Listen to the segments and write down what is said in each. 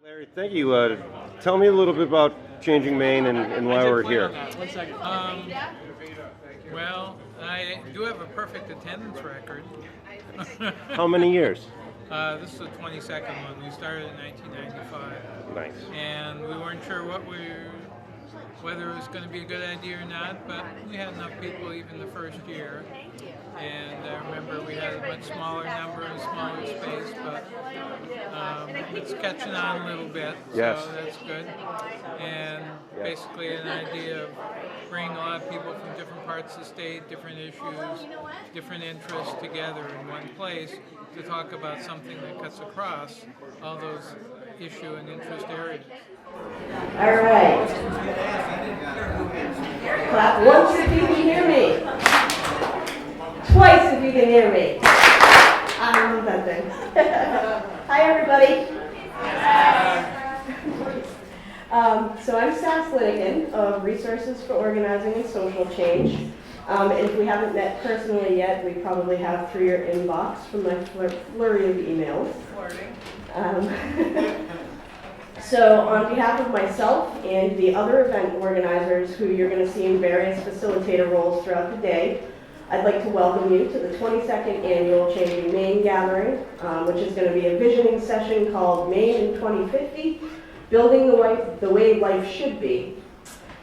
Larry, thank you. Tell me a little bit about Changing Maine and why we're here. 1 second. Well, I do have a perfect attendance record. How many years? This is the 22nd one. We started in 1995. Nice. And we weren't sure whether it was going to be a good idea or not, but we had enough people even the first year. And I remember we had a much smaller number and smaller space, but it's catching on a little bit, Yes. so that's good. And basically an idea of bringing a lot of people from different parts of the state, different issues, different interests together in one place to talk about something that cuts across all those issue and interest areas. All right. Clap once if you can hear me. Twice if you can hear me. I don't know that thing. Hi, everybody. So I'm Sass Linigan of Resources for Organizing and Social Change. And if we haven't met personally yet, we probably have through your inbox from my flurry of emails. So on behalf of myself and the other event organizers who you're going to see in various facilitator roles throughout the day, I'd like to welcome you to the 22nd Annual Changing Maine Gathering, which is going to be a visioning session called Maine in 2050, Building the Way Life Should Be.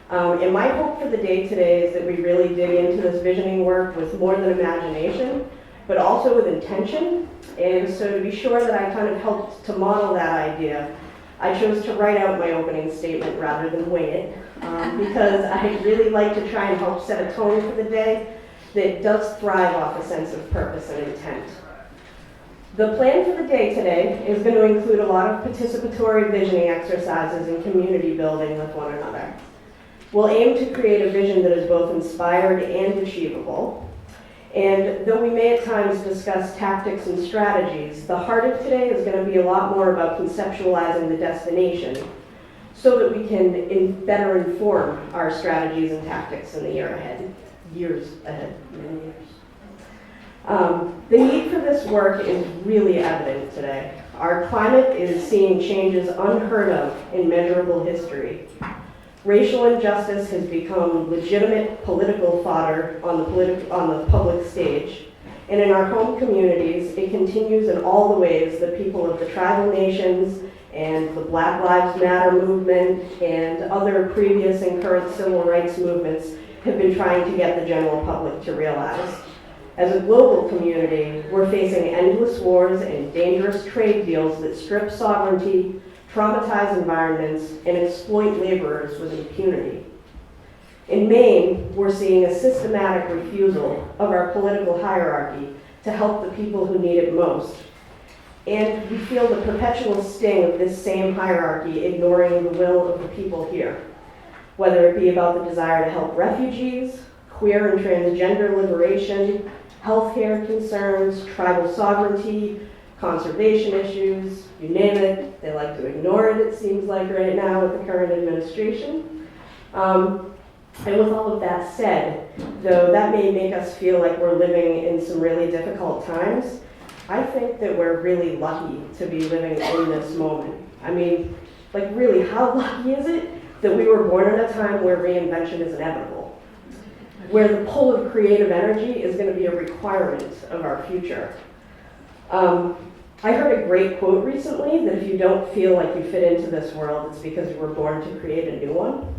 And my hope for the day today is that we really dig into this visioning work with more than imagination, but also with intention. And so to be sure that I kind of helped to model that idea, I chose to write out my opening statement rather than wing it, because I really like to try and help set a tone for the day that does thrive off a sense of purpose and intent. The plan for the day today is going to include a lot of participatory visioning exercises and community building with one another. We'll aim to create a vision that is both inspired and achievable. And though we may at times discuss tactics and strategies, the heart of today is going to be a lot more about conceptualizing the destination so that we can better inform our strategies and tactics in the years ahead, many years. The need for this work is really evident today. Our climate is seeing changes unheard of in measurable history. Racial injustice has become legitimate political fodder on the public stage. And in our home communities, it continues in all the ways that people of the tribal nations and the Black Lives Matter movement and other previous and current civil rights movements have been trying to get the general public to realize. As a global community, we're facing endless wars and dangerous trade deals that strip sovereignty, traumatize environments, and exploit laborers with impunity. In Maine, we're seeing a systematic refusal of our political hierarchy to help the people who need it most. And we feel the perpetual sting of this same hierarchy ignoring the will of the people here, whether it be about the desire to help refugees, queer and transgender liberation, healthcare concerns, tribal sovereignty, conservation issues, you name it. They like to ignore it, it seems like right now with the current administration. And with all of that said, though that may make us feel like we're living in some really difficult times, I think that we're really lucky to be living in this moment. I mean, like really, how lucky is it that we were born at a time where reinvention is inevitable, where the pull of creative energy is going to be a requirement of our future. I heard a great quote recently that if you don't feel like you fit into this world, it's because you were born to create a new one.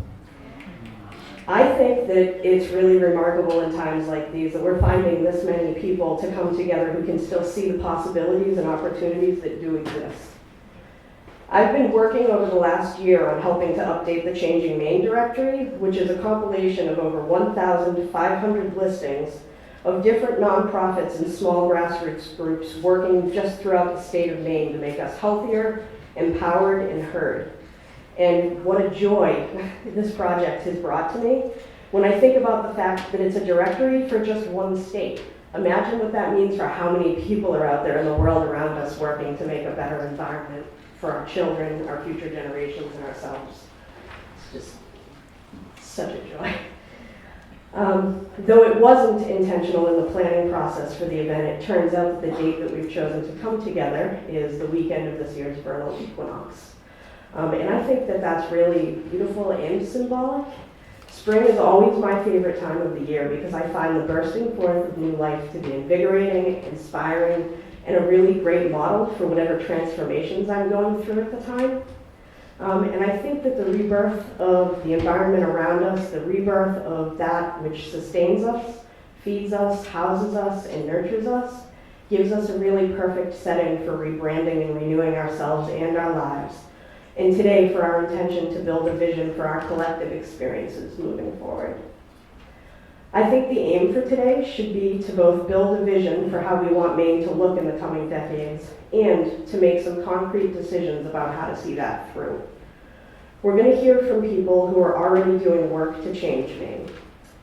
I think that it's really remarkable in times like these that we're finding this many people to come together who can still see the possibilities and opportunities that do exist. I've been working over the last year on helping to update the Changing Maine directory, which is a compilation of over 1,500 listings of different nonprofits and small grassroots groups working just throughout the state of Maine to make us healthier, empowered, and heard. And what a joy this project has brought to me when I think about the fact that it's a directory for just one state. Imagine what that means for how many people are out there in the world around us working to make a better environment for our children, our future generations, and ourselves. It's just such a joy. Though it wasn't intentional in the planning process for the event, it turns out that the date that we've chosen to come together is the weekend of this year's vernal equinox. And I think that that's really beautiful and symbolic. Spring is always my favorite time of the year because I find the bursting forth of new life to be invigorating, inspiring, and a really great model for whatever transformations I'm going through at the time. And I think that the rebirth of the environment around us, the rebirth of that which sustains us, feeds us, houses us, and nurtures us, gives us a really perfect setting for rebranding and renewing ourselves and our lives. And today for our intention to build a vision for our collective experiences moving forward. I think the aim for today should be to both build a vision for how we want Maine to look in the coming decades and to make some concrete decisions about how to see that through. We're going to hear from people who are already doing work to change Maine.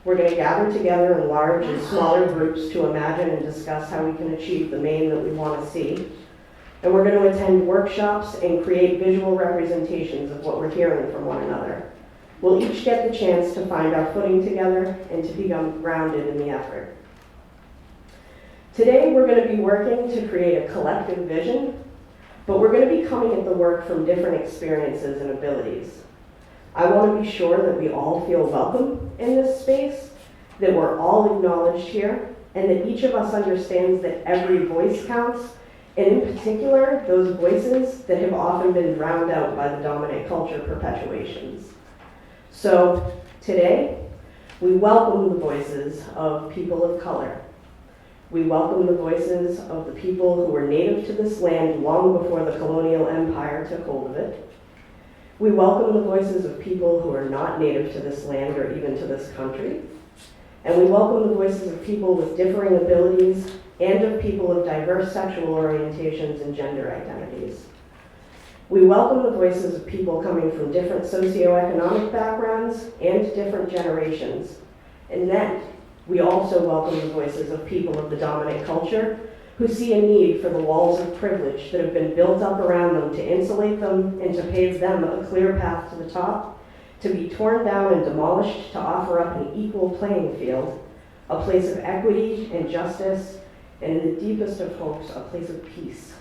We're going to gather together in large and smaller groups to imagine and discuss how we can achieve the Maine that we want to see. And we're going to attend workshops and create visual representations of what we're hearing from one another. We'll each get the chance to find our footing together and to become grounded in the effort. Today we're going to be working to create a collective vision, but we're going to be coming at the work from different experiences and abilities. I want to be sure that we all feel welcome in this space, that we're all acknowledged here, and that each of us understands that every voice counts, and in particular, those voices that have often been drowned out by the dominant culture perpetuations. So today, we welcome the voices of people of color. We welcome the voices of the people who were native to this land long before the colonial empire took hold of it. We welcome the voices of people who are not native to this land or even to this country. And we welcome the voices of people with differing abilities and of people of diverse sexual orientations and gender identities. We welcome the voices of people coming from different socioeconomic backgrounds and different generations. And then we also welcome the voices of people of the dominant culture who see a need for the walls of privilege that have been built up around them to insulate them and to pave them a clear path to the top, to be torn down and demolished to offer up an equal playing field, a place of equity and justice, and in the deepest of hopes, a place of peace.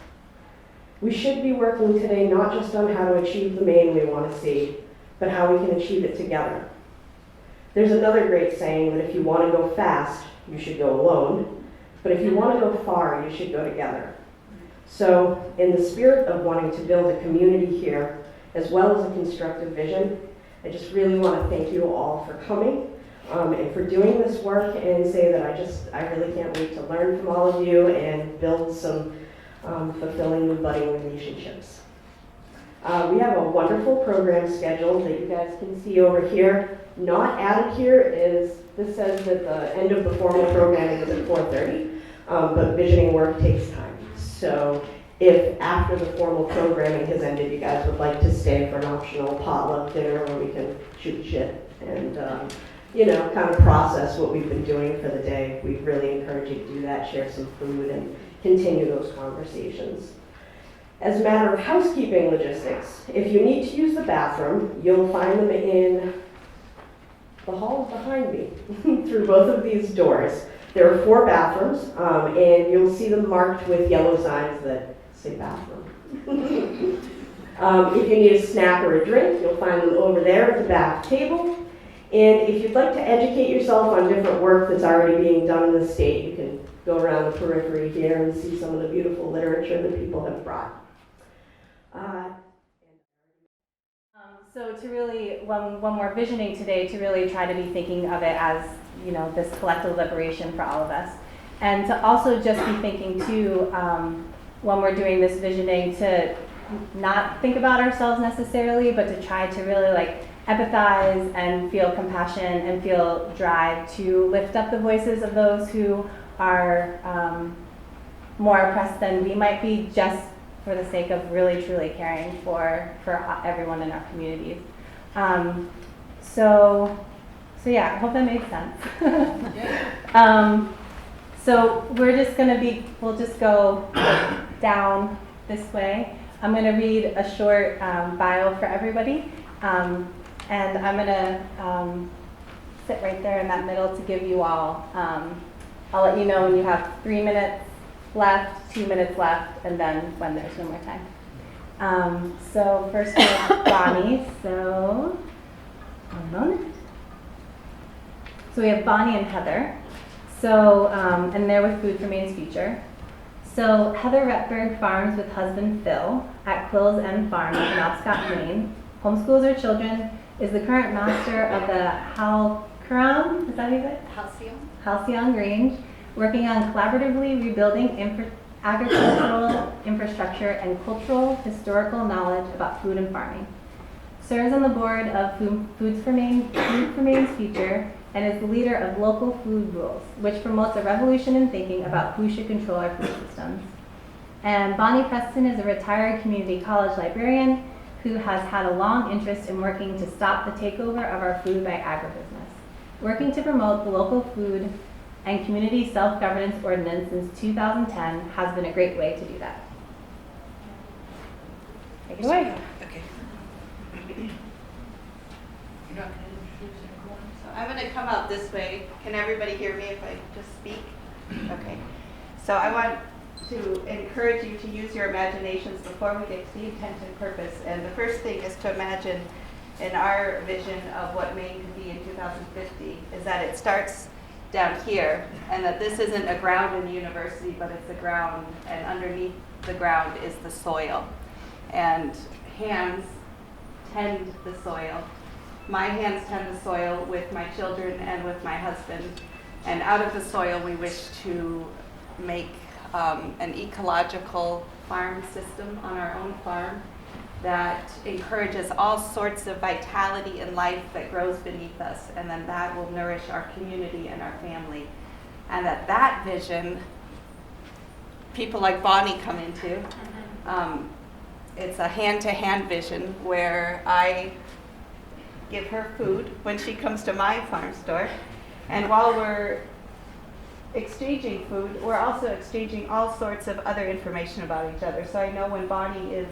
We should be working today not just on how to achieve the Maine we want to see, but how we can achieve it together. There's another great saying that if you want to go fast, you should go alone, but if you want to go far, you should go together. So, in the spirit of wanting to build a community here, as well as a constructive vision, I just really want to thank you all for coming and for doing this work, and say that I really can't wait to learn from all of you and build some fulfilling new budding relationships. We have a wonderful program scheduled that you guys can see over here. Not added here is, this says that the end of the formal programming is at 4:30, but visioning work takes time. So if after the formal programming has ended, you guys would like to stay for an optional potluck dinner where we can shoot shit and kind of process what we've been doing for the day, we really encourage you to do that, share some food, and continue those conversations. As a matter of housekeeping logistics, if you need to use the bathroom, you'll find them in the hall behind me through both of these doors. There are 4 bathrooms, and you'll see them marked with yellow signs that say bathroom. If you need a snack or a drink, you'll find them over there at the back table. And if you'd like to educate yourself on different work that's already being done in the state, you can go around the periphery here and see some of the beautiful literature that people have brought. So to really, one more visioning today, to really try to be thinking of it as, this collective liberation for all of us. And to also just be thinking too, when we're doing this visioning, to not think about ourselves necessarily, but to try to really empathize and feel compassion and feel drive to lift up the voices of those who are more oppressed than we might be, just for the sake of really truly caring for everyone in our communities. So yeah, I hope that made sense. So we'll just go down this way. I'm gonna read a short bio for everybody. And I'm gonna sit right there in that middle to give you all, I'll let you know when you have 3 minutes left, 2 minutes left, and then when there's no more time. So first we have Bonnie. So, one moment. So we have Bonnie and Heather. So, and they're with Food for Maine's Future. So Heather Retberg farms with husband Phil at Quill's End Farm in Penobscot, Maine. Homeschools her children, is the current master of the Halcyon, is that how you say it? Halcyon Grange, working on collaboratively rebuilding agricultural infrastructure and cultural historical knowledge about food and farming. Serves on the board of Food for Maine's Future, and is the leader of Local Food Rules, which promotes a revolution in thinking about who should control our food systems. And Bonnie Preston is a retired community college librarian who has had a long interest in working to stop the takeover of our food by agribusiness. Working to promote the local food and community self-governance ordinance since 2010 has been a great way to do that. Take it away. Okay. So I'm going to come out this way. Can everybody hear me if I just speak? Okay. So I want to encourage you to use your imaginations before we get to the intent and purpose. And the first thing is to imagine in our vision of what Maine could be in 2050 is that it starts down here, and that this isn't a ground in the university, but it's a ground, and underneath the ground is the soil. And hands tend the soil. My hands tend the soil with my children and with my husband. And out of the soil, we wish to make an ecological farm system on our own farm that encourages all sorts of vitality and life that grows beneath us, and then that will nourish our community and our family. And that vision, people like Bonnie come into. It's a hand-to-hand vision where I give her food when she comes to my farm store, and while we're exchanging food, we're also exchanging all sorts of other information about each other. So I know when Bonnie is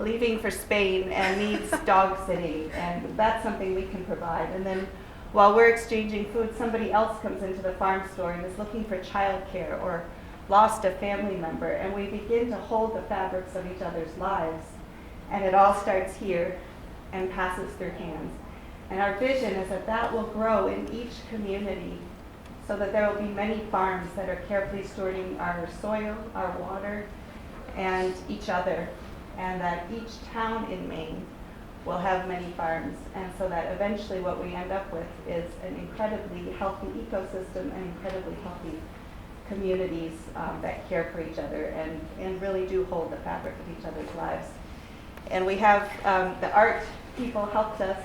leaving for Spain and needs dog sitting, and that's something we can provide. And then while we're exchanging food, somebody else comes into the farm store and is looking for childcare or lost a family member, and we begin to hold the fabrics of each other's lives. And it all starts here and passes through hands. And our vision is that that will grow in each community, so that there will be many farms that are carefully stewarding our soil, our water, and each other. And that each town in Maine will have many farms. And so that eventually what we end up with is an incredibly healthy ecosystem and incredibly healthy communities that care for each other and really do hold the fabric of each other's lives. And we have the art people helped us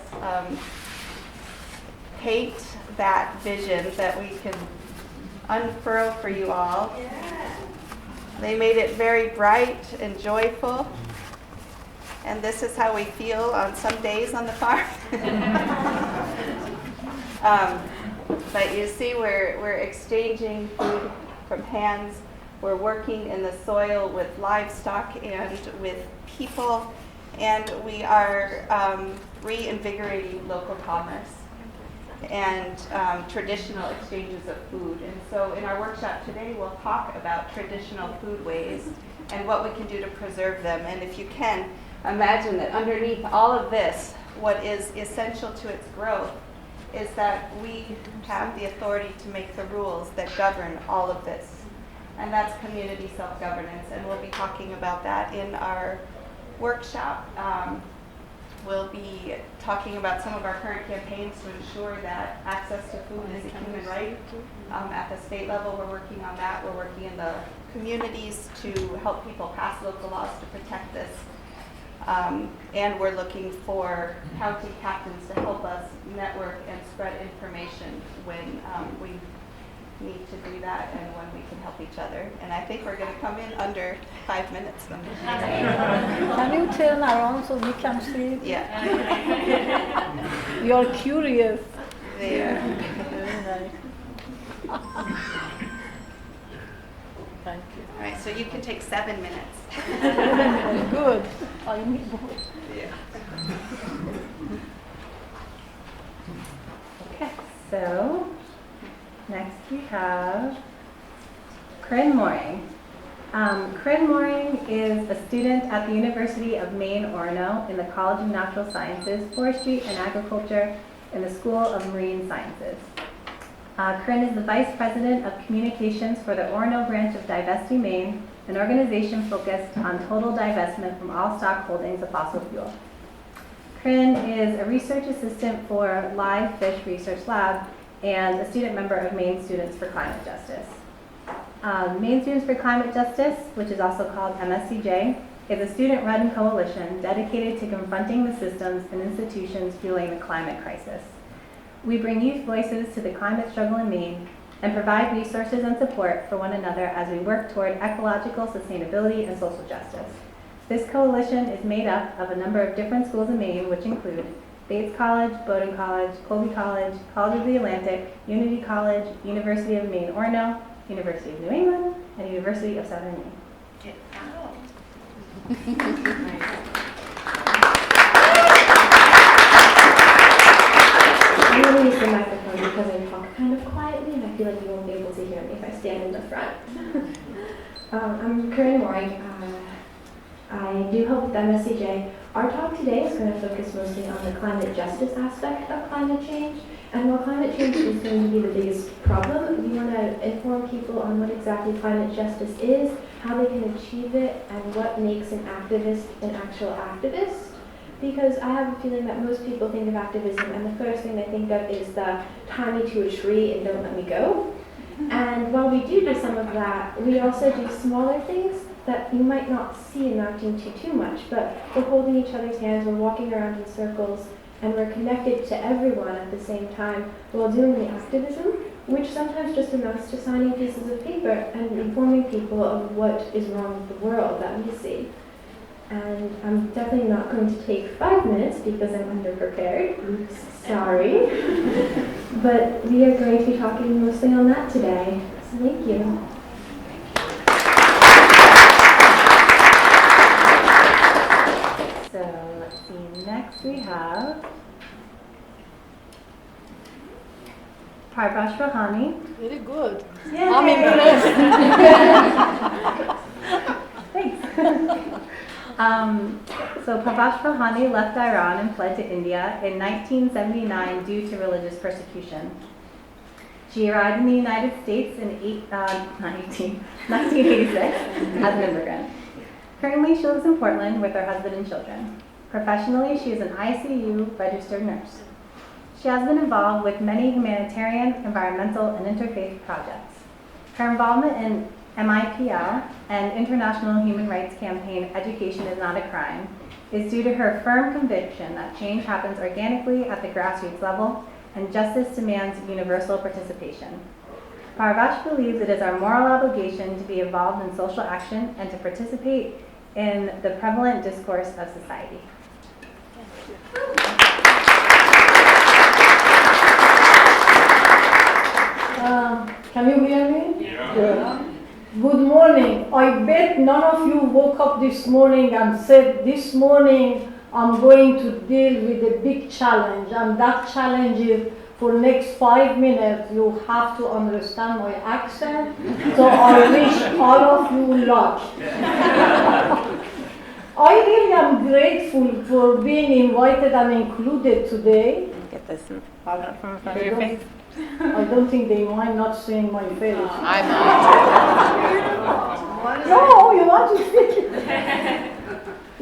paint that vision that we can unfurl for you all. Yeah. They made it very bright and joyful. And this is how we feel on some days on the farm. But you see, we're exchanging food from hands. We're working in the soil with livestock and with people. And we are reinvigorating local commerce and traditional exchanges of food. And so in our workshop today, we'll talk about traditional foodways and what we can do to preserve them. And if you can, imagine that underneath all of this, what is essential to its growth is that we have the authority to make the rules that govern all of this. And that's community self-governance. And we'll be talking about that in our workshop. We'll be talking about some of our current campaigns to ensure that access to food is a human right. At the state level, we're working on that. We're working in the communities to help people pass local laws to protect this. And we're looking for county captains to help us network and spread information when we need to do that and when we can help each other. And I think we're going to come in under 5 minutes. Can you turn around so we can see? Yeah. You're curious. There. Very nice. Thank you. All right, so you can take 7 minutes. Good. I need more. Yeah. Okay, so next we have Corinne Mooring. Corinne Mooring is a student at the University of Maine, Orono in the College of Natural Sciences, Forestry and Agriculture in the School of Marine Sciences. Corinne is the Vice President of Communications for the Orono branch of Divesty Maine, an organization focused on total divestment from all stock holdings of fossil fuel. Corinne is a research assistant for Live Fish Research Lab and a student member of Maine Students for Climate Justice. Maine Students for Climate Justice, which is also called MSCJ, is a student-run coalition dedicated to confronting the systems and institutions fueling the climate crisis. We bring youth voices to the climate struggle in Maine and provide resources and support for one another as we work toward ecological sustainability and social justice. This coalition is made up of a number of different schools in Maine, which include Bates College, Bowdoin College, Colby College, College of the Atlantic, Unity College, University of Maine Orono, University of New England, and University of Southern Maine. Get out. I'm going to use the microphone because I talk kind of quietly and I feel like you won't be able to hear me if I stand in the front. I'm Corinne Mooring. I do help with MSCJ. Our talk today is going to focus mostly on the climate justice aspect of climate change. And while climate change is going to be the biggest problem, we want to inform people on what exactly climate justice is, how they can achieve it, and what makes an activist an actual activist. Because I have a feeling that most people think of activism and the first thing they think of is the tie me to a tree and don't let me go. And while we do some of that, we also do smaller things that you might not see amounting to too much, but we're holding each other's hands, we're walking around in circles, and we're connected to everyone at the same time while doing the activism, which sometimes just amounts to signing pieces of paper and informing people of what is wrong with the world that we see. And I'm definitely not going to take 5 minutes because I'm underprepared. Oops, sorry. But we are going to be talking mostly on that today. So thank you. So let's see, next we have Parvash Rohani. Very good. Yay! I'm impressed. Thanks. So Parvash Rohani left Iran and fled to India in 1979 due to religious persecution. She arrived in the United States in 1986 as an immigrant. Currently, she lives in Portland with her husband and children. Professionally, she is an ICU registered nurse. She has been involved with many humanitarian, environmental, and interfaith projects. Her involvement in MIPL and International Human Rights Campaign Education is Not a Crime is due to her firm conviction that change happens organically at the grassroots level and justice demands universal participation. Parvash believes it is our moral obligation to be involved in social action and to participate in the prevalent discourse of society. Can you hear me? Yeah. Good morning. I bet none of you woke up this morning and said, this morning I'm going to deal with a big challenge, and that challenge is for next 5 minutes you have to understand my accent, so I wish all of you luck. I really am grateful for being invited and included today. Get this from your face. I don't think they mind not seeing my face. I No, you want to see it.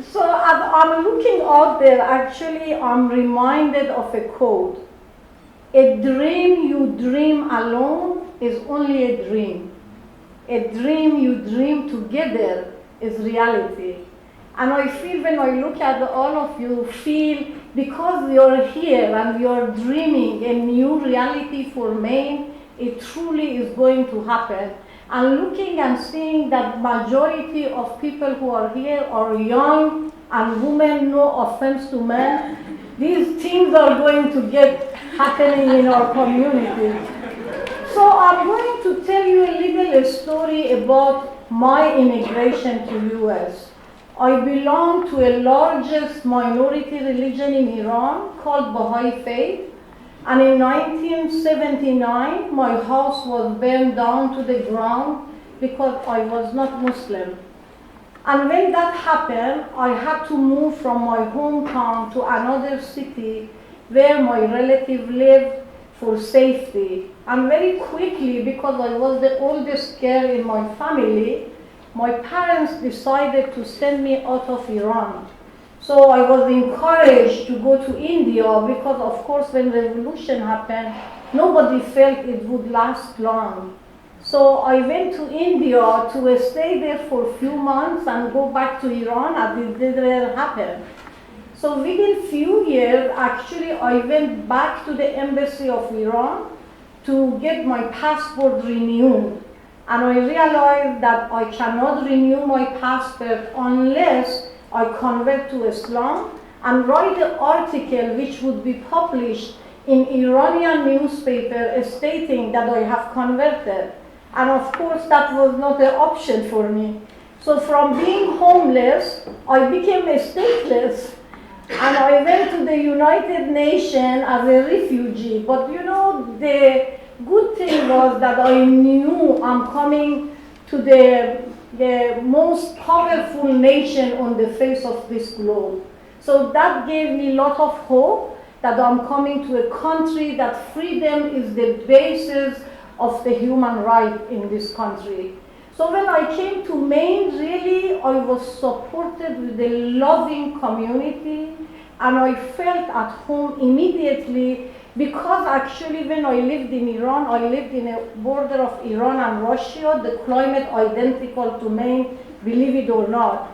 So I'm looking out there, actually I'm reminded of a quote. A dream you dream alone is only a dream. A dream you dream together is reality. And I feel when I look at all of you, feel because you're here and you're dreaming a new reality for Maine, it truly is going to happen. And looking and seeing that majority of people who are here are young and women, no offense to men, these things are going to get happening in our community. So I'm going to tell you a little story about my immigration to US. I belong to a largest minority religion in Iran called Baha'i Faith. And in 1979, my house was burned down to the ground because I was not Muslim. And when that happened, I had to move from my hometown to another city where my relative lived for safety. And very quickly, because I was the oldest girl in my family, my parents decided to send me out of Iran. So I was encouraged to go to India because, of course, when revolution happened, nobody felt it would last long. So I went to India to stay there for a few months and go back to Iran, and it didn't happen. So within few years, actually, I went back to the embassy of Iran to get my passport renewed. And I realized that I cannot renew my passport unless I convert to Islam and write an article which would be published in Iranian newspaper stating that I have converted. And of course, that was not an option for me. So from being homeless, I became stateless. And I went to the United Nations as a refugee. But you know, the good thing was that I knew I'm coming to the most powerful nation on the face of this globe. So that gave me a lot of hope that I'm coming to a country that freedom is the basis of the human right in this country. So when I came to Maine, really I was supported with a loving community, and I felt at home immediately because actually when I lived in Iran, I lived in a border of Iran and Russia, the climate identical to Maine, believe it or not.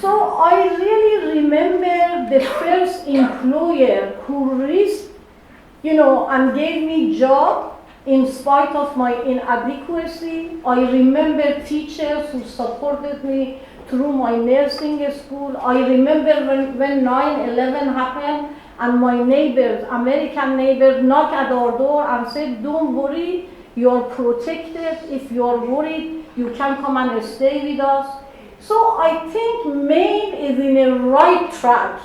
So I really remember the first employer who risked, and gave me job in spite of my inadequacy. I remember teachers who supported me through my nursing school. I remember when 9/11 happened and my neighbors, American neighbors, knocked at our door and said, don't worry, you're protected. If you're worried, you can come and stay with us. So I think Maine is in a right track.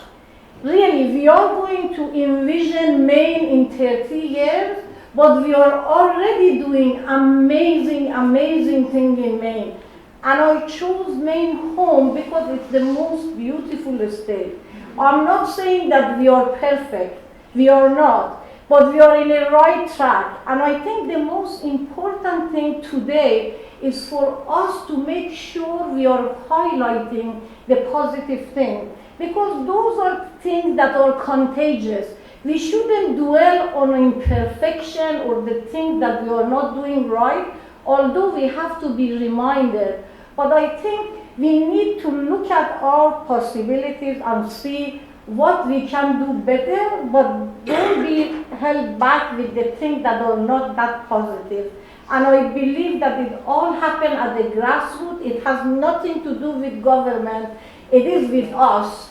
Really, we are going to envision Maine in 30 years, but we are already doing amazing, amazing things in Maine. And I chose Maine home because it's the most beautiful state. I'm not saying that we are perfect. We are not. But we are in a right track. And I think the most important thing today is for us to make sure we are highlighting the positive thing. Because those are things that are contagious. We shouldn't dwell on imperfection or the things that we are not doing right, although we have to be reminded. But I think we need to look at our possibilities and see what we can do better, but don't be held back with the things that are not that positive. And I believe that it all happened at the grassroots. It has nothing to do with government. It is with us.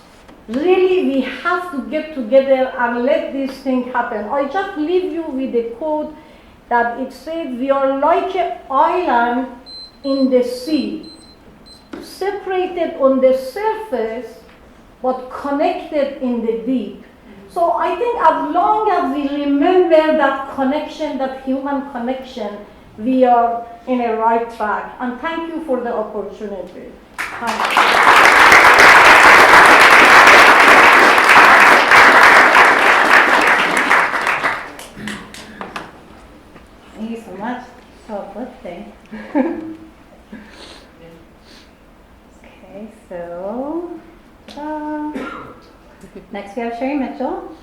Really, we have to get together and let this thing happen. I just leave you with a quote that it says, we are like an island in the sea, separated on the surface, but connected in the deep. So I think as long as we remember that connection, that human connection, we are in a right track. And thank you for the opportunity. Thank you so much. So uplifting. Okay, so next we have Sharon Mitchell.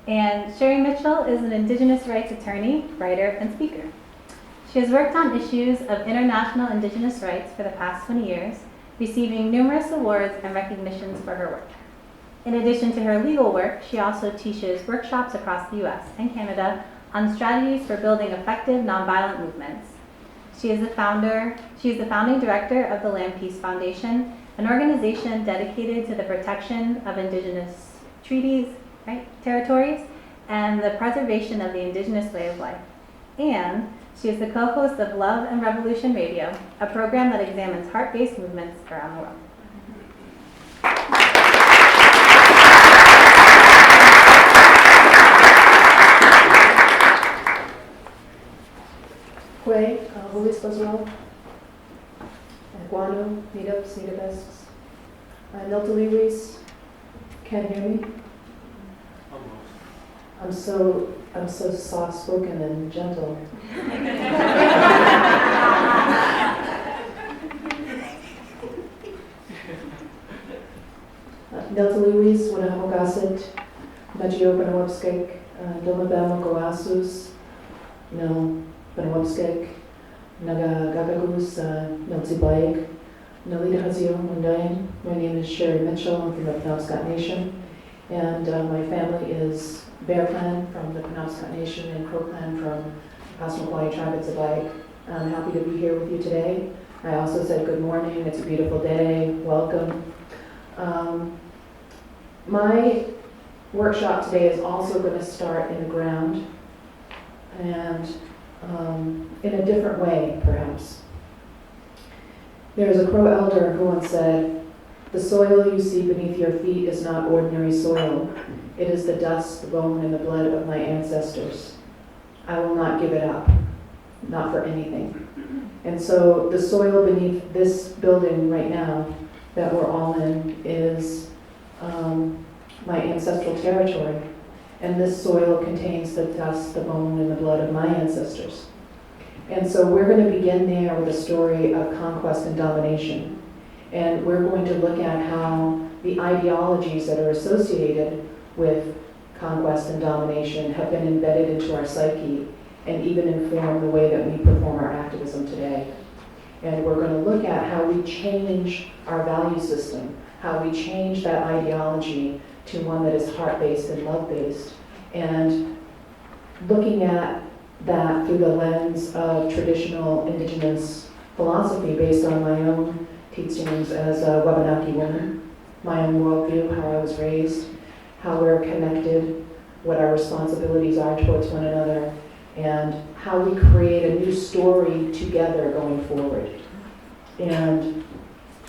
And Sharon Mitchell is an Indigenous rights attorney, writer, and speaker. She has worked on issues of international Indigenous rights for the past 20 years, receiving numerous awards and recognitions for her work. In addition to her legal work, she also teaches workshops across the US and Canada on strategies for building effective nonviolent movements. She is the founding director of the Land Peace Foundation, an organization dedicated to the protection of Indigenous treaties, territories, and the preservation of the Indigenous way of life. And she is the co-host of Love and Revolution Radio, a program that examines heart-based movements around the world. Quay, who is as well. Guano, meetups, meetupests. Niltaliwis, can't hear me? I'm so soft-spoken and gentle. Niltaliwis, Wanahamogasit, Majio Banawapskek, Domabama Goasus, No Banawapskek, Naga Gagagus, Niltibaik, Nalita Hazio Mundayan. My name is Sharon Mitchell. I'm from the Penobscot Nation. And my family is Bear Clan from the Penobscot Nation and Crow Clan from Passamaquoddy Tribe at Zabaik. I'm happy to be here with you today. I also said good morning. It's a beautiful day. Welcome. My workshop today is also going to start in the ground and in a different way, perhaps. There's a Crow elder who once said, "The soil you see beneath your feet is not ordinary soil. It is the dust, the bone, and the blood of my ancestors. I will not give it up, not for anything." And so the soil beneath this building right now that we're all in is my ancestral territory. And this soil contains the dust, the bone, and the blood of my ancestors. And so we're going to begin there with a story of conquest and domination. And we're going to look at how the ideologies that are associated with conquest and domination have been embedded into our psyche and even inform the way that we perform our activism today. And we're going to look at how we change our value system, how we change that ideology to one that is heart-based and love-based, and looking at that through the lens of traditional indigenous philosophy based on my own teachings as a Wabanaki woman, my own worldview, how I was raised, how we're connected, what our responsibilities are towards one another, and how we create a new story together going forward. And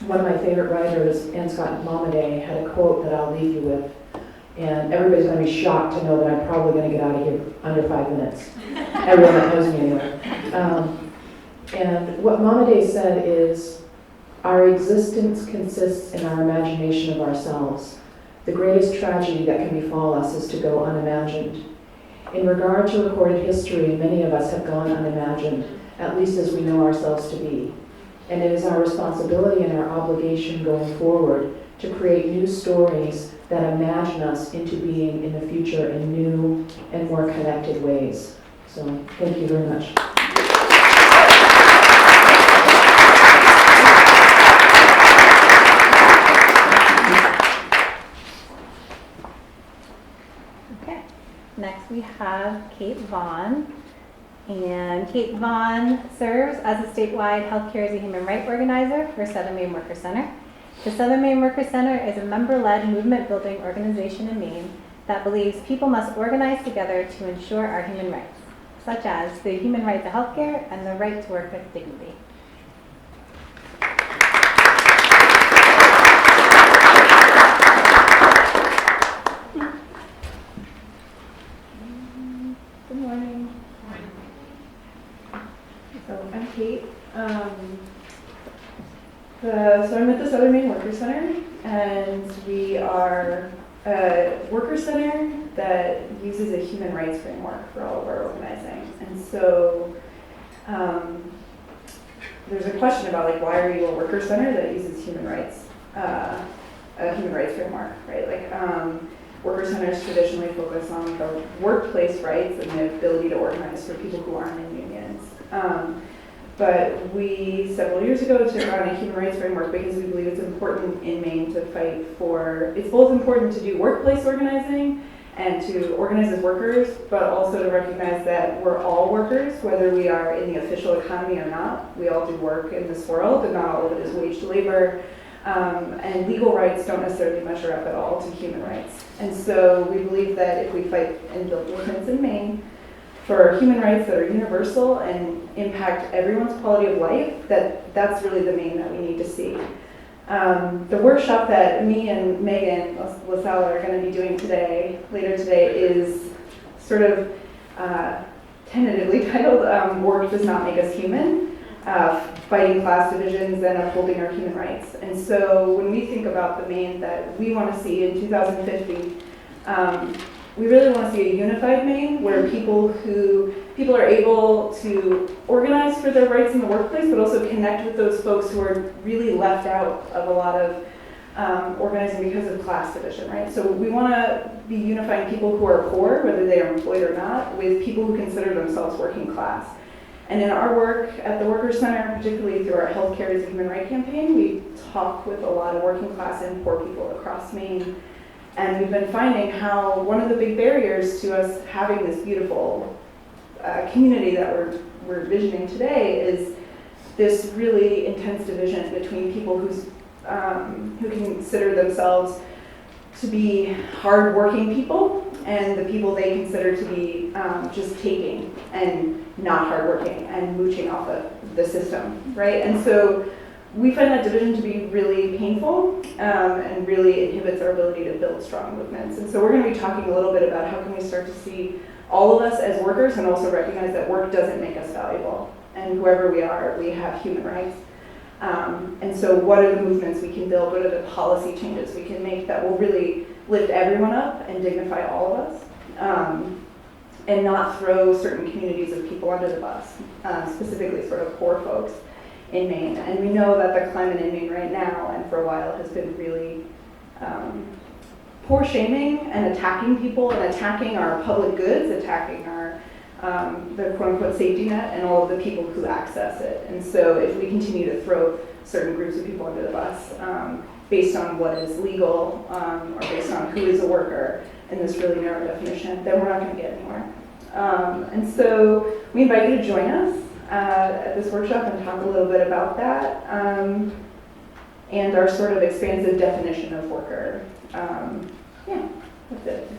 one of my favorite writers, Anne Scott Momaday, had a quote that I'll leave you with. And everybody's going to be shocked to know that I'm probably going to get out of here under 5 minutes. Everyone that knows me anyway. And what Momaday said is, our existence consists in our imagination of ourselves. The greatest tragedy that can befall us is to go unimagined. In regard to recorded history, many of us have gone unimagined, at least as we know ourselves to be. And it is our responsibility and our obligation going forward to create new stories that imagine us into being in the future in new and more connected ways. So thank you very much. Okay, next we have Kate Vaughn. And Kate Vaughn serves as a statewide healthcare as a human rights organizer for Southern Maine Worker Center. The Southern Maine Worker Center is a member-led movement-building organization in Maine that believes people must organize together to ensure our human rights, such as the human right to healthcare and the right to work with dignity. Good morning. So I'm Kate. So I'm at the Southern Maine Worker Center, and we are a worker center that uses a human rights framework for all of our organizing. And so there's a question about like, why are you a worker center that uses human rights, a human rights framework, right? Like worker centers traditionally focus on the workplace rights and the ability to organize for people who aren't in unions. But we, several years ago, took on a human rights framework because we believe it's important in Maine to fight for, it's both important to do workplace organizing and to organize as workers, but also to recognize that we're all workers, whether we are in the official economy or not. We all do work in this world, and not all of it is waged labor. And legal rights don't necessarily measure up at all to human rights. And so we believe that if we fight and build movements in Maine for human rights that are universal and impact everyone's quality of life, that's really the Maine that we need to see. The workshop that me and Megan LaSalle are going to be doing later today, is sort of tentatively titled "Work Does Not Make Us Human." fighting class divisions and upholding our human rights. And so when we think about the Maine that we want to see in 2050, we really want to see a unified Maine where people are able to organize for their rights in the workplace, but also connect with those folks who are really left out of a lot of organizing because of class division, right? So we want to be unifying people who are poor, whether they are employed or not, with people who consider themselves working class. And in our work at the Workers Center, particularly through our Healthcare is a Human Right campaign, we talk with a lot of working class and poor people across Maine. And we've been finding how one of the big barriers to us having this beautiful community that we're visioning today is this really intense division between people who consider themselves to be hardworking people and the people they consider to be just taking and not hardworking and mooching off of the system, right? And so we find that division to be really painful and really inhibits our ability to build strong movements. And so we're going to be talking a little bit about how can we start to see all of us as workers and also recognize that work doesn't make us valuable. And whoever we are, we have human rights. And so what are the movements we can build? What are the policy changes we can make that will really lift everyone up and dignify all of us? And not throw certain communities of people under the bus, specifically sort of poor folks in Maine. And we know that the climate in Maine right now and for a while has been really poor shaming and attacking people and attacking our public goods, attacking our the quote-unquote safety net and all of the people who access it. And so if we continue to throw certain groups of people under the bus based on what is legal or based on who is a worker in this really narrow definition, then we're not going to get anywhere. And so we invite you to join us at this workshop and talk a little bit about that and our sort of expansive definition of worker. Yeah, that's it.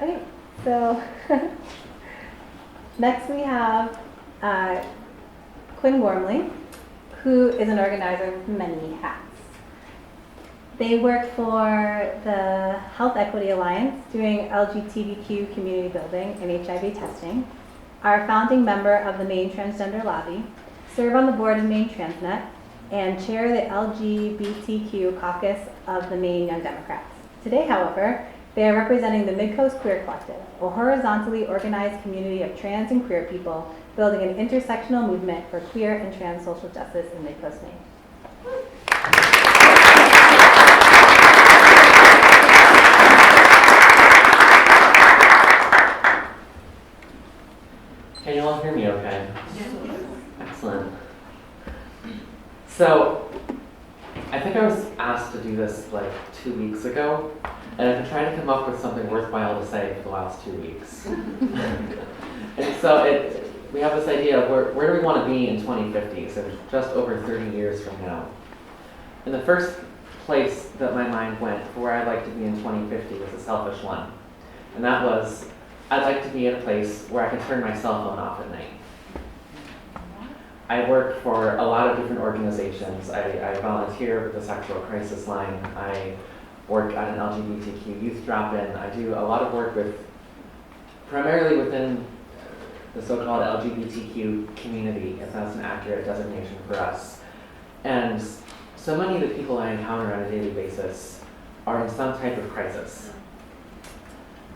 Okay, so next we have Quinn Wormley, who is an organizer with many hats. They work for the Health Equity Alliance doing LGBTQ community building and HIV testing, are a founding member of the Maine Transgender Lobby, serve on the board of Maine Transnet, and chair the LGBTQ caucus of the Maine Young Democrats. Today, however, they are representing the Midcoast Queer Collective, a horizontally organized community of trans and queer people building an intersectional movement for queer and trans social justice in Midcoast, Maine. Can you all hear me okay? Excellent. So, I think I was asked to do this like 2 weeks ago, and I've been trying to come up with something worthwhile to say for the last 2 weeks. And so we have this idea of where do we want to be in 2050, so just over 30 years from now. And the first place that my mind went for where I'd like to be in 2050 was a selfish one. And that was, I'd like to be at a place where I can turn my cell phone off at night. I work for a lot of different organizations. I volunteer with the Sexual Crisis Line. I work at an LGBTQ youth drop-in. I do a lot of work primarily within the so-called LGBTQ community, if that's an accurate designation for us. And so many of the people I encounter on a daily basis are in some type of crisis.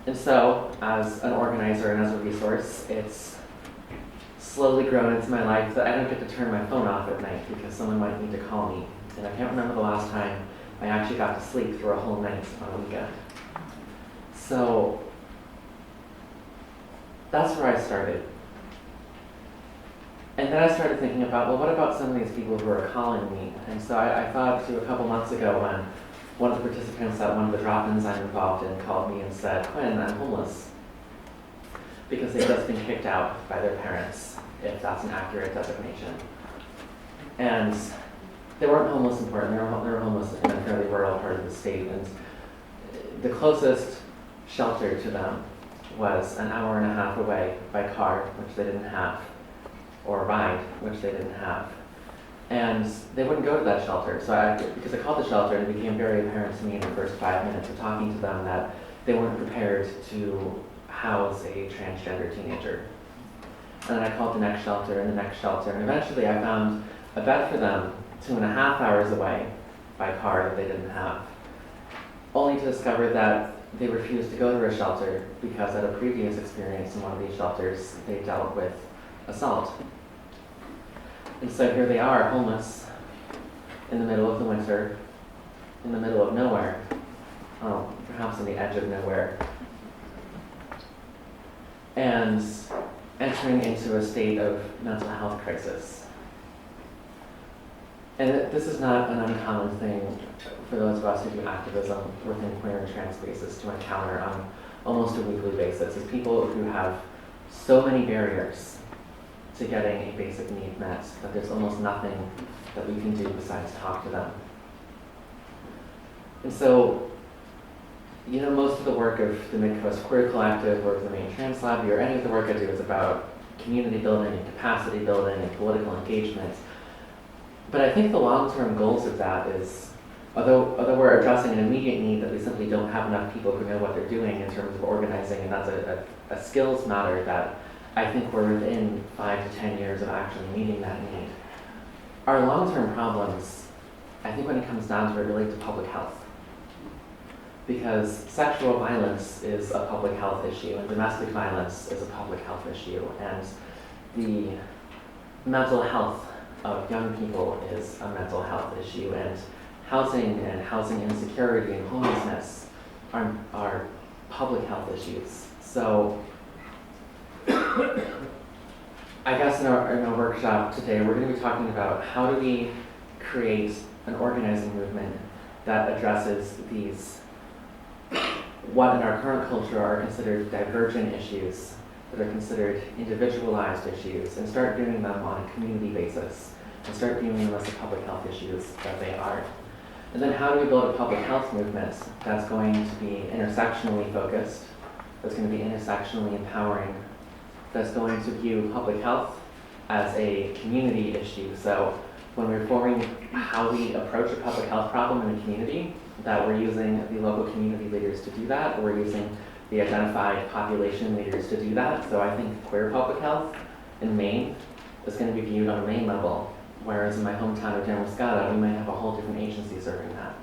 And so, as an organizer and as a resource, it's slowly grown into my life that I don't get to turn my phone off at night because someone might need to call me. And I can't remember the last time I actually got to sleep through a whole night on a weekend. So, that's where I started. And then I started thinking about, well, what about some of these people who are calling me? And so I thought to a couple months ago when one of the participants at one of the drop-ins I'm involved in called me and said, Quinn, I'm homeless. Because they've just been kicked out by their parents, if that's an accurate designation. And they weren't homeless in Portland, they were homeless in a fairly rural part of the state. And the closest shelter to them was an hour and a half away by car, which they didn't have, or ride, which they didn't have. And they wouldn't go to that shelter. So because I called the shelter, it became very apparent to me in the first 5 minutes of talking to them that they weren't prepared to house a transgender teenager. And then I called the next shelter and the next shelter, and eventually I found a bed for them 2.5 hours away by car that they didn't have, only to discover that they refused to go to a shelter because at a previous experience in one of these shelters, they dealt with assault. And so here they are, homeless, in the middle of the winter, in the middle of nowhere, perhaps on the edge of nowhere, and entering into a state of mental health crisis. And this is not an uncommon thing for those of us who do activism within queer and trans spaces to encounter on almost a weekly basis, is people who have so many barriers to getting a basic need met that there's almost nothing that we can do besides talk to them. And so, you know, most of the work of the Mid-Coast Queer Collective or the Maine Trans Lab, or any of the work I do is about community building and capacity building and political engagement. But I think the long-term goals of that is, although we're addressing an immediate need that we simply don't have enough people who know what they're doing in terms of organizing, and that's a skills matter that I think we're within 5 to 10 years of actually meeting that need. Our long-term problems, I think when it comes down to it, relate to public health. Because sexual violence is a public health issue, and domestic violence is a public health issue, and the mental health of young people is a mental health issue, and housing insecurity and homelessness are public health issues. So I guess in our workshop today, we're going to be talking about how do we create an organizing movement that addresses these, what in our current culture are considered divergent issues, that are considered individualized issues, and start viewing them on a community basis, and start viewing them as the public health issues that they are. And then how do we build a public health movement that's going to be intersectionally focused, that's going to be intersectionally empowering, that's going to view public health as a community issue. So when we're forming how we approach a public health problem in a community, that we're using the local community leaders to do that, or we're using the identified population leaders to do that. So I think queer public health in Maine is going to be viewed on a Maine level, whereas in my hometown of Damascata, we might have a whole different agency serving that.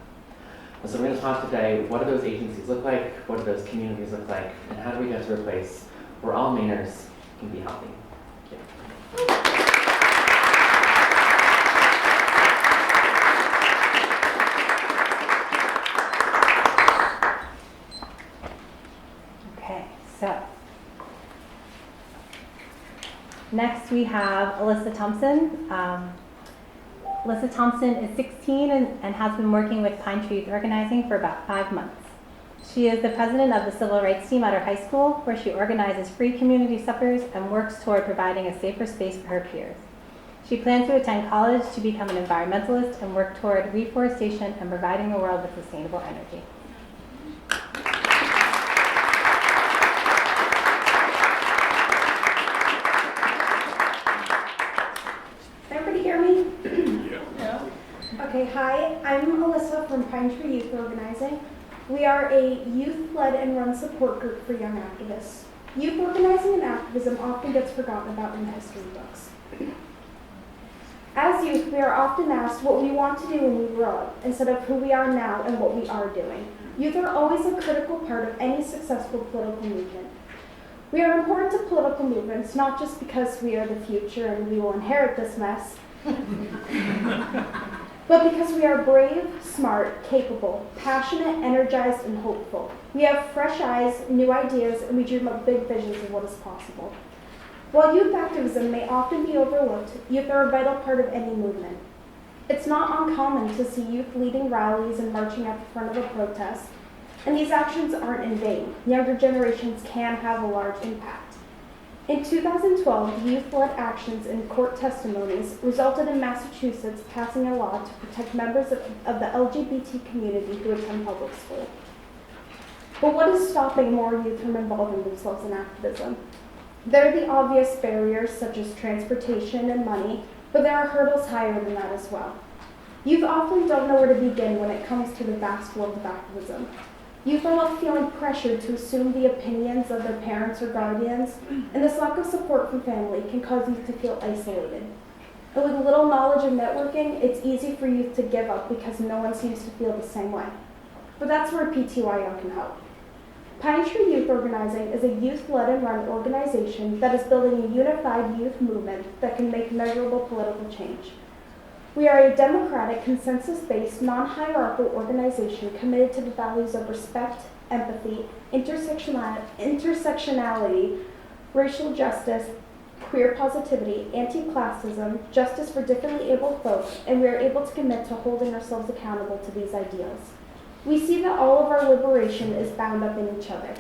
And so we're going to talk today, what do those agencies look like, what do those communities look like, and how do we get to a place where all Mainers can be healthy. Okay, so next we have Alyssa Thompson. Alyssa Thompson is 16 and has been working with Pine Tree Youth Organizing for about 5 months. She is the president of the Civil Rights Team at her high school, where she organizes free community suppers and works toward providing a safer space for her peers. She plans to attend college to become an environmentalist and work toward reforestation and providing a world with sustainable energy. Can everybody hear me? Yeah. Okay, hi, I'm Alyssa from Pine Tree Youth Organizing. We are a youth-led and run support group for young activists. Youth organizing and activism often gets forgotten about in history books. As youth, we are often asked what we want to do when we grow up, instead of who we are now and what we are doing. Youth are always a critical part of any successful political movement. We are important to political movements, not just because we are the future and we will inherit this mess, but because we are brave, smart, capable, passionate, energized, and hopeful. We have fresh eyes, new ideas, and we dream up big visions of what is possible. While youth activism may often be overlooked, youth are a vital part of any movement. It's not uncommon to see youth leading rallies and marching at the front of a protest, and these actions aren't in vain. Younger generations can have a large impact. In 2012, youth-led actions and court testimonies resulted in Massachusetts passing a law to protect members of the LGBT community who attend public school. But what is stopping more youth from involving themselves in activism? There are the obvious barriers such as transportation and money, but there are hurdles higher than that as well. Youth often don't know where to begin when it comes to the vast world of activism. Youth are left feeling pressured to assume the opinions of their parents or guardians, and this lack of support from family can cause youth to feel isolated. And with little knowledge of networking, it's easy for youth to give up because no one seems to feel the same way. But that's where PTYO can help. Pine Tree Youth Organizing is a youth-led and run organization that is building a unified youth movement that can make measurable political change. We are a democratic, consensus-based, non-hierarchical organization committed to the values of respect, empathy, intersectionality, racial justice, queer positivity, anti-classism, justice for differently abled folks, and we are able to commit to holding ourselves accountable to these ideals. We see that all of our liberation is bound up in each other.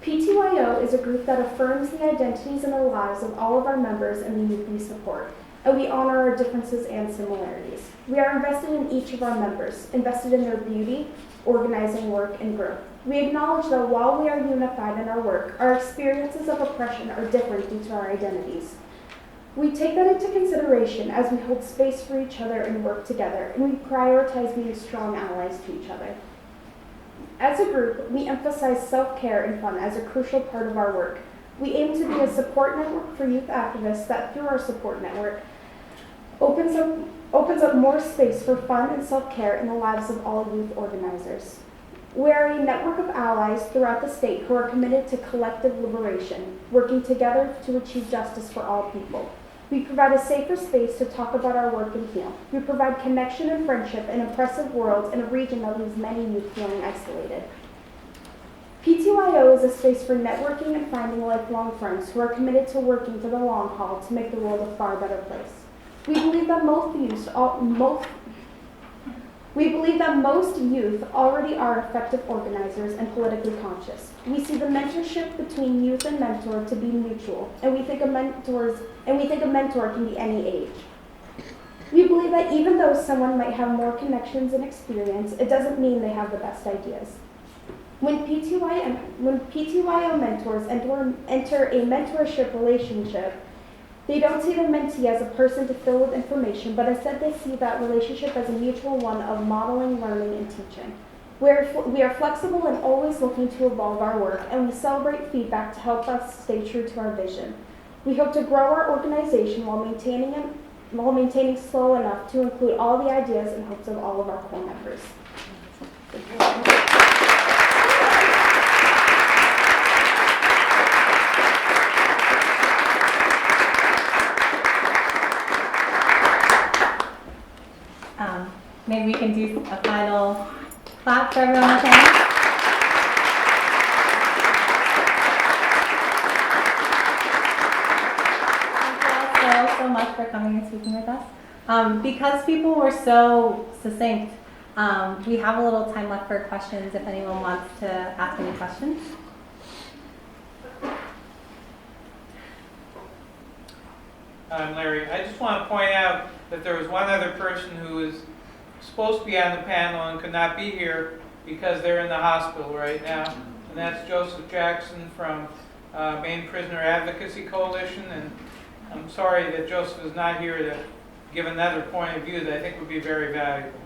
PTYO is a group that affirms the identities and the lives of all of our members and the youth we support, and we honor our differences and similarities. We are invested in each of our members, invested in their beauty, organizing work, and growth. We acknowledge that while we are unified in our work, our experiences of oppression are different due to our identities. We take that into consideration as we hold space for each other and work together, and we prioritize being strong allies to each other. As a group, we emphasize self-care and fun as a crucial part of our work. We aim to be a support network for youth activists that, through our support network, opens up more space for fun and self-care in the lives of all youth organizers. We are a network of allies throughout the state who are committed to collective liberation, working together to achieve justice for all people. We provide a safer space to talk about our work and heal. We provide connection and friendship in oppressive worlds in a region that leaves many youth feeling isolated. PTYO is a space for networking and finding lifelong friends who are committed to working for the long haul to make the world a far better place. We believe that most youth already are effective organizers and politically conscious. We see the mentorship between youth and mentor to be mutual, and we think a mentor can be any age. We believe that even though someone might have more connections and experience, it doesn't mean they have the best ideas. When PTYO mentors enter a mentorship relationship, they don't see the mentee as a person to fill with information, but instead they see that relationship as a mutual one of modeling, learning, and teaching. We are flexible and always looking to evolve our work, and we celebrate feedback to help us stay true to our vision. We hope to grow our organization while maintaining slow enough to include all the ideas and hopes of all of our core members. Maybe we can do a final clap for everyone attending. Thank you all so much for coming and speaking with us. Because people were so succinct, we have a little time left for questions if anyone wants to ask any questions. I'm Larry. I just want to point out that there was one other person who was supposed to be on the panel and could not be here because they're in the hospital right now, and that's Joseph Jackson from Maine Prisoner Advocacy Coalition, and I'm sorry that Joseph is not here to give another point of view that I think would be very valuable.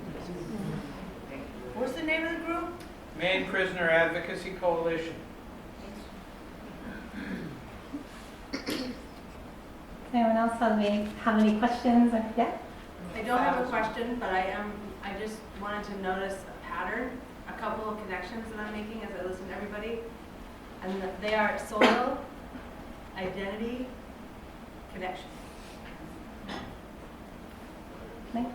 What's the name of the group? Maine Prisoner Advocacy Coalition. Anyone else have any questions? Yeah? I don't have a question, but I just wanted to notice a pattern, a couple of connections that I'm making as I listen to everybody. And they are soil, identity, connection. Thanks.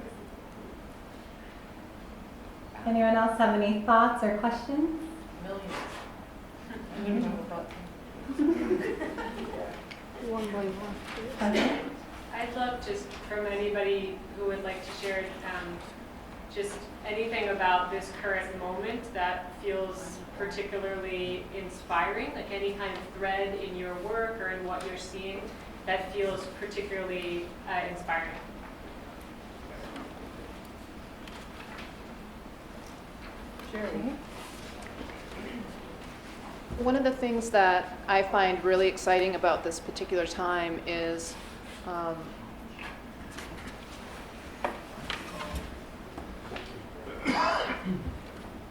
Anyone else have any thoughts or questions? Millions. One by one. Okay. I'd love just from anybody who would like to share just anything about this current moment that feels particularly inspiring, like any kind of thread in your work or in what you're seeing that feels particularly inspiring. Sure. one of the things that I find really exciting about this particular time is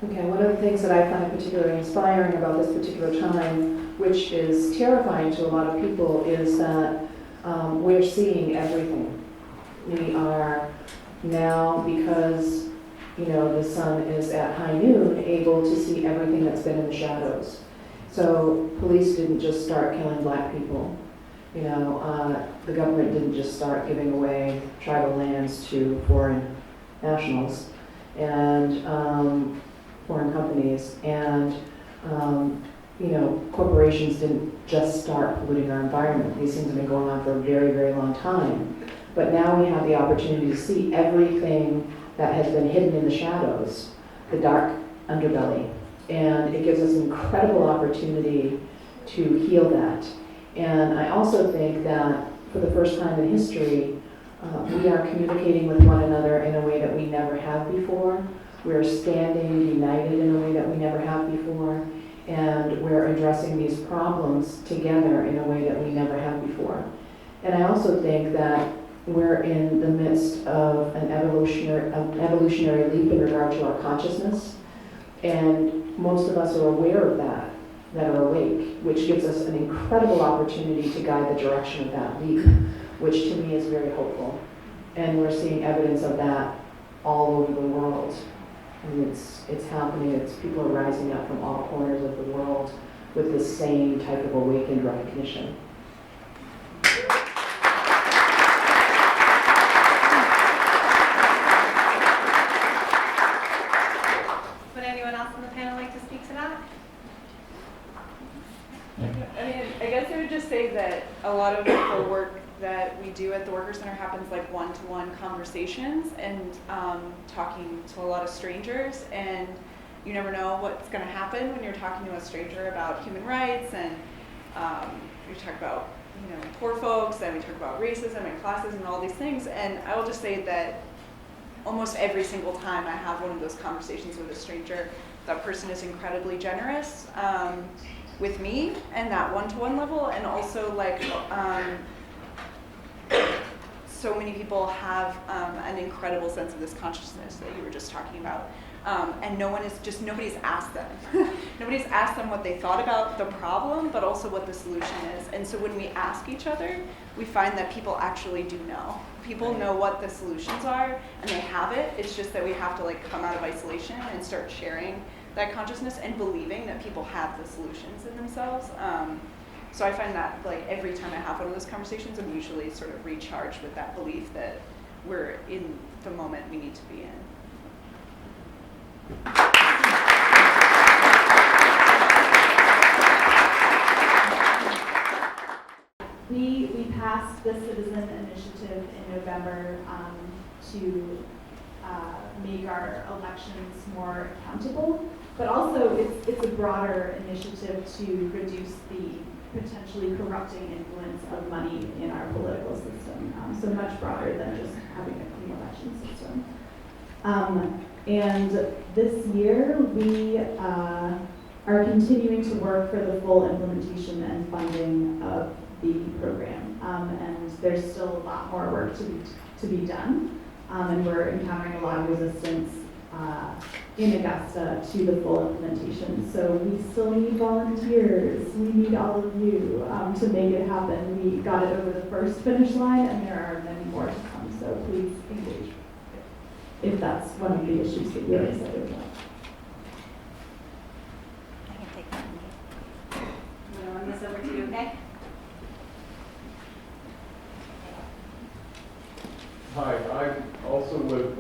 Okay, one of the things that I find particularly inspiring about this particular time, which is terrifying to a lot of people, is that we're seeing everything. We are now, because the sun is at high noon, able to see everything that's been in the shadows. So police didn't just start killing black people. The government didn't just start giving away tribal lands to foreign nationals and foreign companies, and corporations didn't just start polluting our environment. These things have been going on for a very, very long time. But now we have the opportunity to see everything that has been hidden in the shadows, the dark underbelly. And it gives us an incredible opportunity to heal that. And I also think that for the first time in history, we are communicating with one another in a way that we never have before. We're standing united in a way that we never have before. And we're addressing these problems together in a way that we never have before. And I also think that we're in the midst of an evolutionary leap in regard to our consciousness. And most of us are aware of that are awake, which gives us an incredible opportunity to guide the direction of that leap, which to me is very hopeful. And we're seeing evidence of that all over the world. And it's happening. People are rising up from all corners of the world with the same type of awakened recognition. Would anyone else on the panel like to speak to that? I guess I would just say that a lot of the work that we do at the Worker Center happens like one-to-one conversations and talking to a lot of strangers, and you never know what's going to happen when you're talking to a stranger about human rights, and we talk about poor folks, and we talk about racism and classes and all these things. And I will just say that almost every single time I have one of those conversations with a stranger, that person is incredibly generous with me and that one-to-one level, and also so many people have an incredible sense of this consciousness that you were just talking about. And nobody's asked them. Nobody's asked them what they thought about the problem, but also what the solution is. And so when we ask each other, we find that people actually do know. People know what the solutions are, and they have it. It's just that we have to come out of isolation and start sharing that consciousness and believing that people have the solutions in themselves. So I find that every time I have one of those conversations, I'm usually sort of recharged with that belief that we're in the moment we need to be in. We passed the Citizen Initiative in November to make our elections more accountable, but also it's a broader initiative to reduce the potentially corrupting influence of money in our political system, so much broader than just having a clean election system. And this year we are continuing to work for the full implementation and funding of the program, and there's still a lot more work to be done, and we're encountering a lot of resistance in Augusta to the full implementation. So we still need volunteers. We need all of you to make it happen. We got it over the first finish line, and there are many more to come. So please engage if that's one of the issues that you're excited about. I can take that. I'm going to run this over to you, okay? Hi, I'm also with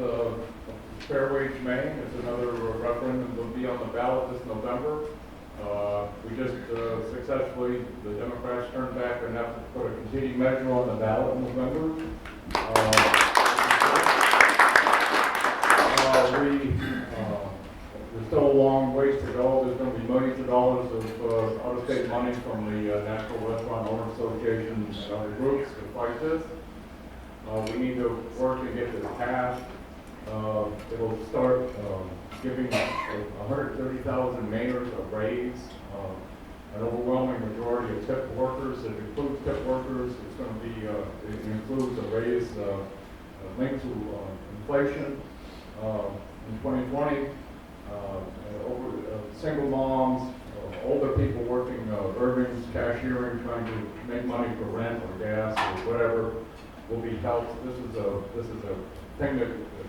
Fair Wage Maine. It's another referendum that will be on the ballot this November. We just successfully, the Democrats turned back and have to put a competing measure on the ballot in November. There's still a long ways to go. There's going to be millions of dollars of out-of-state money from the National Restaurant Owner Association and other groups to fight this. We need to work to get this passed. It'll start giving 130,000 Mainers a raise. an overwhelming majority of tip workers. It includes tip workers. It's going to be, it includes a raise linked to inflation in 2020. Over single moms, older people working earnings, cashiering, trying to make money for rent or gas or whatever will be helped. This is a thing that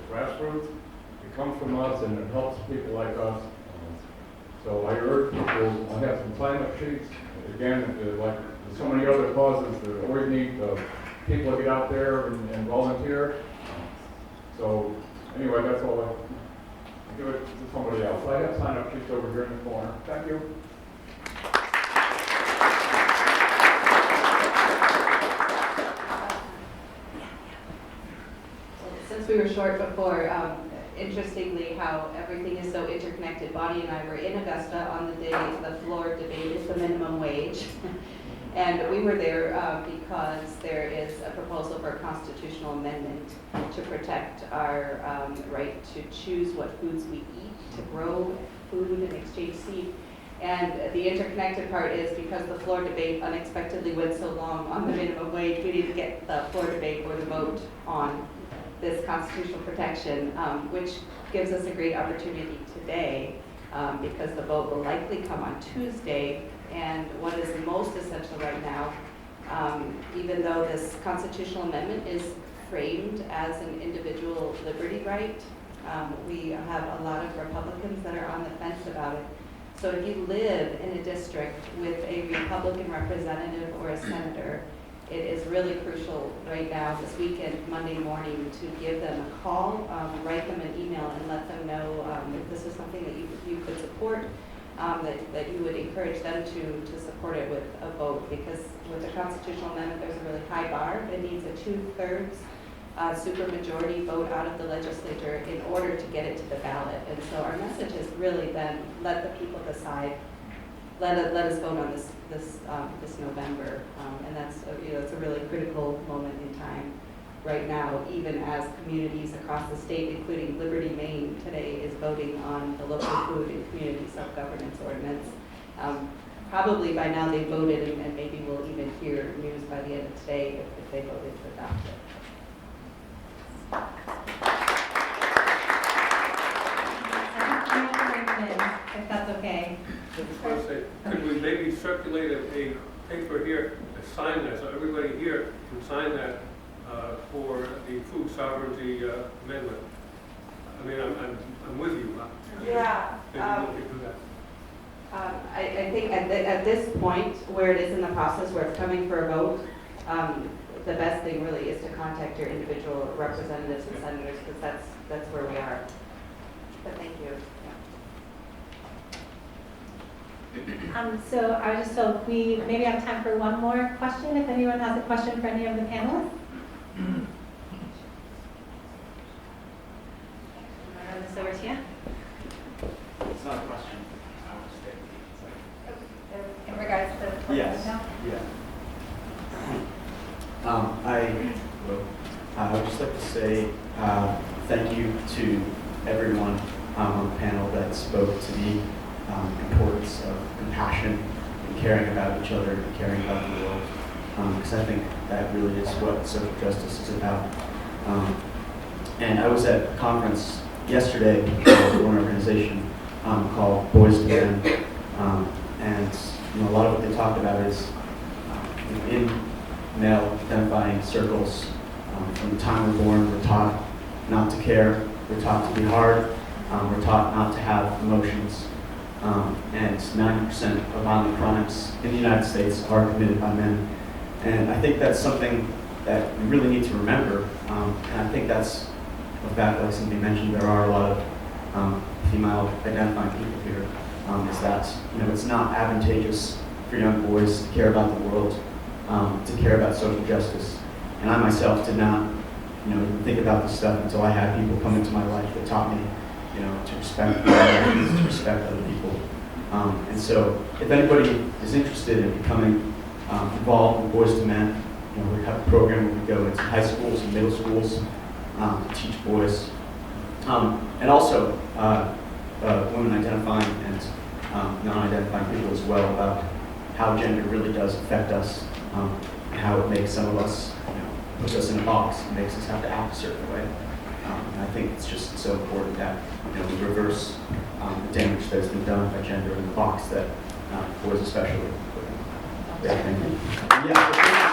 grassroots. It comes from us and it helps people like us. So I urge people. I have some sign-up sheets. Again, like so many other causes, they always need people to get out there and volunteer. So anyway, that's all. I'll give it to somebody else. I have sign-up sheets over here in the corner. Thank you. Since we were short before, interestingly how everything is so interconnected. Bonnie and I were in Augusta on the day the floor debated the minimum wage. And we were there because there is a proposal for a constitutional amendment to protect our right to choose what foods we eat, to grow food and exchange seed. And the interconnected part is because the floor debate unexpectedly went so long on the minimum wage, we didn't get the floor debate or the vote on this constitutional protection, which gives us a great opportunity today because the vote will likely come on Tuesday. And what is most essential right now, even though this constitutional amendment is framed as an individual liberty right, we have a lot of Republicans that are on the fence about it. So if you live in a district with a Republican representative or a senator, it is really crucial right now, this weekend, Monday morning, to give them a call, write them an email, and let them know if this is something that you could support, that you would encourage them to support it with a vote. Because with the constitutional amendment, there's a really high bar. It needs a 2/3 supermajority vote out of the legislature in order to get it to the ballot. And so our message has really been, let the people decide. Let us vote on this November, and that's it's a really critical moment in time right now. Even as communities across the state, including Liberty, Maine, today is voting on the local food and community self-governance ordinance. Probably by now they voted, and maybe we'll even hear news by the end of today if they voted to adopt it. If that's okay. I just want to say, could we maybe circulate a paper here to sign that, so everybody here can sign that for the food sovereignty amendment? I mean, I'm with you. Yeah. Maybe we could do that. I think at this point, where it is in the process, where it's coming for a vote, the best thing really is to contact your individual representatives and senators, because that's where we are. But thank you. So I was just told we maybe have time for one more question, if anyone has a question for any of the panelists. I'll run this over to you. It's not a question. I want to say. In regards to the Yes. Yeah. I would just like to say thank you to everyone on the panel that spoke to the importance of compassion and caring about each other and caring about the world, because I think that really is what social justice is about. And I was at a conference yesterday with one organization called Boys to Men, and a lot of what they talked about is in male identifying circles, from the time we're born, we're taught not to care, we're taught to be hard, we're taught not to have emotions. And 90% of violent crimes in the United States are committed by men. And I think that's something that we really need to remember. And I think that's a fact, like somebody mentioned, there are a lot of female identifying people here, is that it's not advantageous for young boys to care about the world, to care about social justice. And I myself did not even think about this stuff until I had people come into my life that taught me to respect to respect other people. And so if anybody is interested in becoming involved in Boys to Men, we have a program where we go into high schools and middle schools to teach boys. And also women identifying and non-identifying people as well about how gender really does affect us, and how it makes some of us, puts us in a box, and makes us have to act a certain way. And I think it's just so important that we reverse the damage that has been done by gender in the box that boys especially. Yeah, thank you. Yeah.